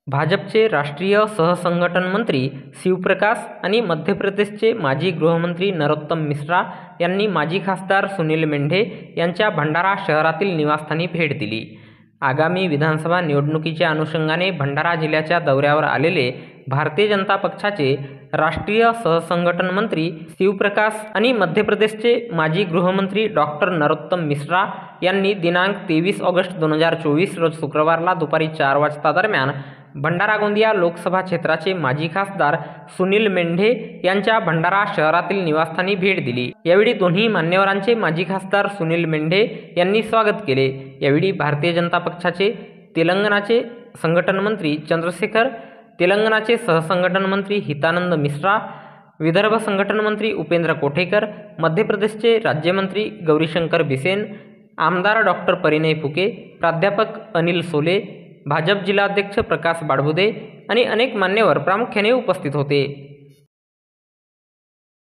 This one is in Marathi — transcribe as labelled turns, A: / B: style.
A: भाजपचे राष्ट्रीय सहसंघटन मंत्री शिवप्रकाश आणि मध्य प्रदेशचे माजी गृहमंत्री नरोत्तम मिश्रा यांनी माजी खासदार सुनील मेंढे यांच्या भंडारा शहरातील निवासस्थानी भेट दिली. आगामी विधानसभा निवडणुकीच्या अनुषंगाने भंडारा जिल्ह्याच्या दौऱ्यावर आलेले भारतीय जनता पक्षाचे राष्ट्रीय सहसंघटन मंत्री शिवप्रकाश आणि मध्य प्रदेशचे माजी गृहमंत्री डॉक्टर नरोत्तम मिश्रा यांनी दिनांक 23 ऑगस्ट 2024 रोज शुक्रवारला दुपारी 4 वाजता दरम्यान भंडारा गोंदिया लोकसभा क्षेत्राचे माजी खासदार सुनील मेंढे यांच्या भंडारा शहरातील निवासस्थानी भेट दिली. यावेळी दोन्ही मान्यवरांचे माजी खासदार सुनील मेंढे यांनी स्वागत केले. यावेळी भारतीय जनता पक्षाचे तेलंगणाचे संघटन मंत्री चंद्रशेखर, तेलंगणाचे सहसंघटन मंत्री हितानंद मिश्रा, विदर्भ संघटन मंत्री उपेंद्र कोठेकर, मध्य प्रदेशचे राज्यमंत्री गौरीशंकर बिसेन, आमदार डॉक्टर परिणय फुके, प्राध्यापक अनिल सोले, भाजप जिल्हाध्यक्ष प्रकाश बाळबुदे आणि अनेक मान्यवर प्रामुख्याने उपस्थित होते.